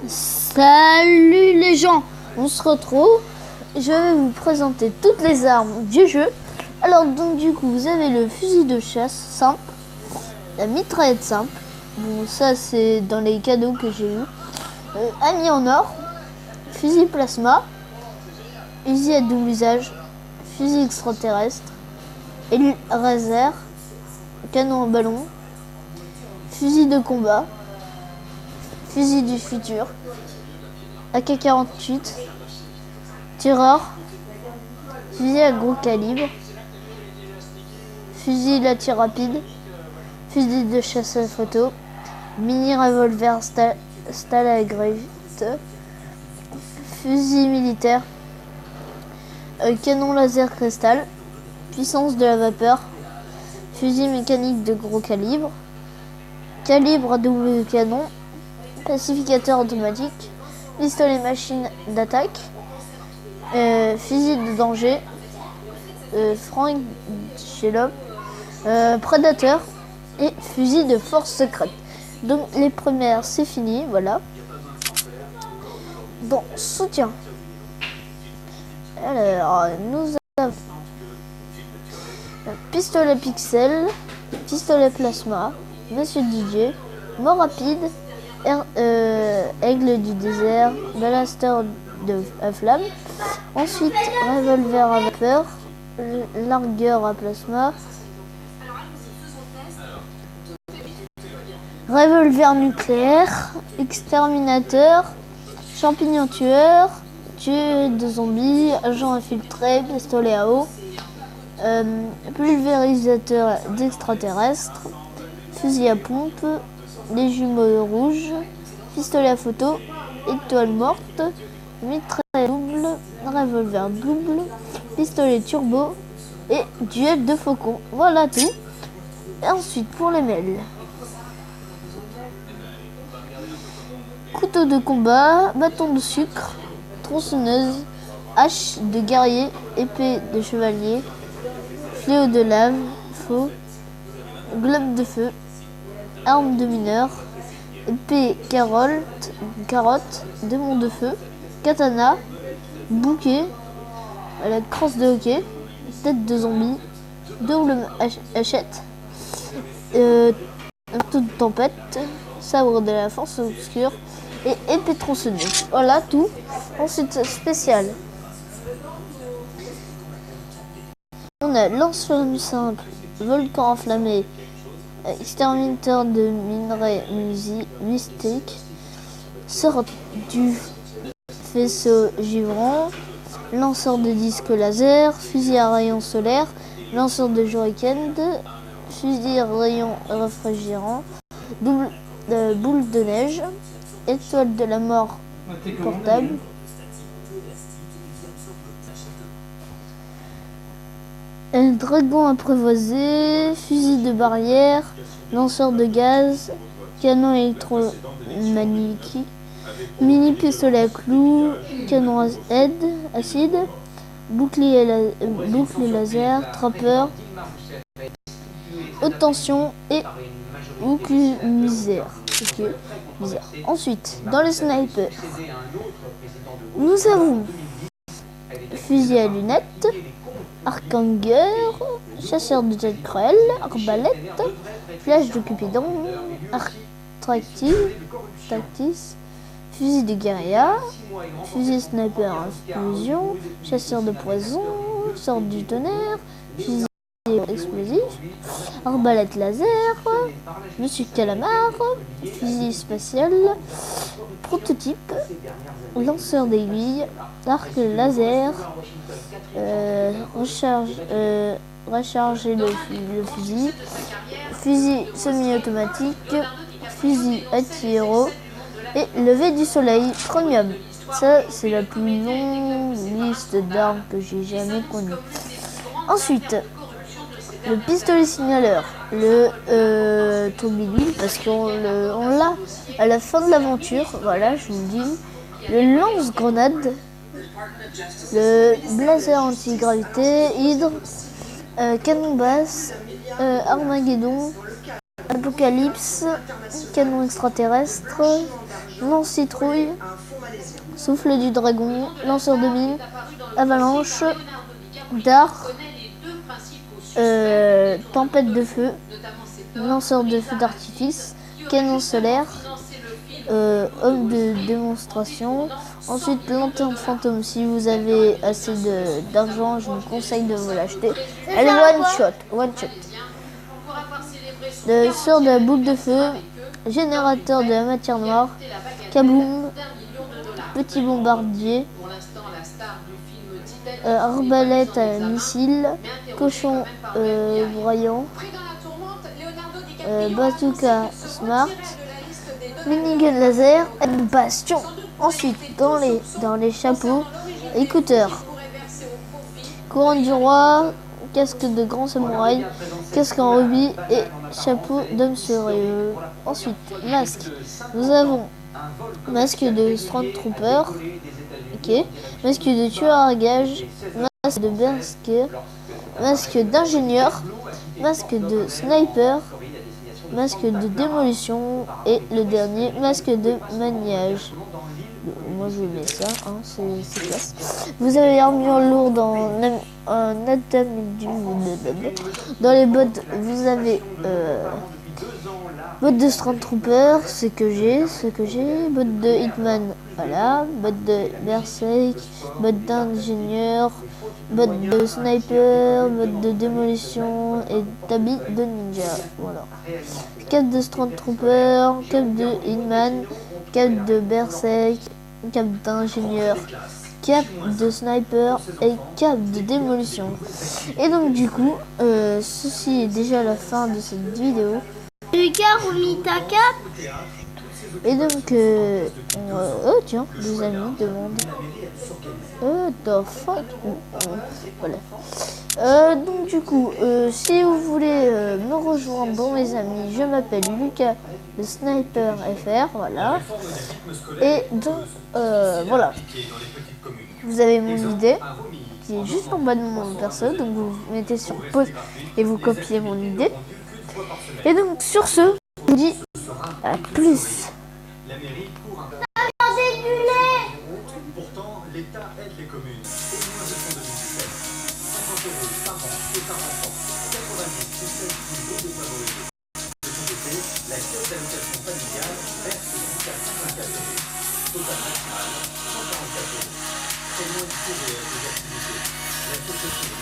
Salut les gens, on se retrouve. Je vais vous présenter toutes les armes du jeu. Alors donc du coup vous avez le fusil de chasse simple, la mitraillette simple. Bon ça c'est dans les cadeaux que j'ai eu. Ami en or, fusil plasma, fusil à double usage, fusil extraterrestre, laser, canon en ballon, fusil de combat, fusil du futur, AK-48, tireur, fusil à gros calibre, fusil à tir rapide, fusil de chasse à photo, mini revolver Stalag-Gravit, fusil militaire, canon laser cristal, puissance de la vapeur, fusil mécanique de gros calibre, calibre à double canon, pacificateur automatique, pistolet machine d'attaque, fusil de danger, franc Shelob, prédateur et fusil de force secrète. Donc les premières c'est fini, voilà. Bon, soutien. Alors nous avons pistolet pixel, pistolet plasma, Monsieur DJ, mort rapide, aigle du désert, blaster à flamme. Ensuite revolver à vapeur, largueur à plasma, revolver nucléaire, exterminateur, champignon tueur, tueur de zombies, agent infiltré, pistolet à eau, pulvérisateur d'extraterrestres, fusil à pompe, les jumeaux rouges, pistolet à photo, étoile morte, mitraille double, revolver double, pistolet turbo et duel de faucon. Voilà tout. Et ensuite pour les mails. Couteau de combat, bâton de sucre, tronçonneuse, hache de guerrier, épée de chevalier, fléau de lave, faux, globe de feu, arme de mineur, épée carotte, démon de feu, katana, bouquet, la crosse de hockey, tête de zombie, double hachette, marteau de tempête, sabre de la force obscure et épée tronçonneuse. Voilà tout. Ensuite spécial. On a lance-flamme simple, volcan enflammé, exterminateur de minerais mystiques, sort du faisceau givrant, lanceur de disques laser, fusil à rayon solaire, lanceur de shuriken, fusil à rayon réfrigérant, boule de neige, étoile de la mort portable, un dragon apprivoisé, fusil de barrière, lanceur de gaz, canon électromagnétique, mini pistolet à clous, canon acide, bouclier laser, trappeur, haute tension et misère. Okay. Misère. Ensuite, dans les snipers, nous avons fusil à lunettes, arc-hanger, chasseur de jet cruel, arbalète, flèche de Cupidon, arc tactis, fusil de guérilla, fusil sniper explosion, chasseur de poison, sort du tonnerre, fusil explosif, arbalète laser, Monsieur Calamar, fusil spatial, prototype, lanceur d'aiguilles, arc laser, recharger le fusil semi-automatique, fusil anti-héros et lever du soleil premium. Ça c'est la plus longue liste d'armes que j'ai jamais connue. Ensuite, le pistolet signaleur, le Tommy parce qu'on l'a à la fin de l'aventure, voilà je vous le dis, le lance-grenade, le blazer anti-gravité, hydre, canon basse, Armageddon, Apocalypse, canon extraterrestre, lance-citrouille, souffle du dragon, lanceur de mine, avalanche, dard, tempête de feu, lanceur de feu d'artifice, canon solaire, homme de démonstration. Ensuite, lanterne fantôme. Si vous avez assez d'argent, je vous conseille de vous l'acheter. Elle est one shot. Le sort de la boule de feu, générateur de la matière noire, kaboom, petit bombardier, arbalète à missile, cochon broyant, bazooka smart, minigun laser et bastion. Ensuite, dans les chapeaux, écouteurs, couronne du roi, casque de grand samouraï, casque en rubis et chapeau d'homme sérieux. Ensuite, masque. Nous avons masque de Stormtrooper, ok, masque de tueur à gages, masque de berserker, masque d'ingénieur, masque de sniper, masque de démolition et le dernier, masque de maniage. Moi je mets ça, hein, c'est classe. Vous avez l'armure lourde en adamantium. Dans les bottes, vous avez bottes de Stormtrooper, ce que j'ai, bottes de Hitman, voilà, bottes de Berserk, bottes d'ingénieur, bottes de sniper, bottes de démolition et d'habit de ninja, voilà. Cape de Stormtrooper, cape de Hitman, cape de Berserk, cape d'ingénieur, cape de sniper et cape de démolition. Et donc du coup, ceci est déjà la fin de cette vidéo. Lucas, remis ta cape. Et donc, oh tiens, des amis demandent. The fuck. Voilà. Donc du coup, si vous voulez me rejoindre dans mes amis, je m'appelle Lucas le Sniper FR, voilà. Et donc, voilà. Vous avez mon idée qui est juste en bas de mon perso, donc vous mettez sur pause et vous copiez mon idée. Et donc sur ce, je vous dis à plus. Pourtant, l'État aide les communes. Au moins de 2017. 50 € par an et par enfant. 90 systèmes nouveaux de favoriser. De son côté, la caisse d'allocation familiale verse jusqu'à 124 €. Total maximal, 144 €. Très loin du coût réel des activités. La société de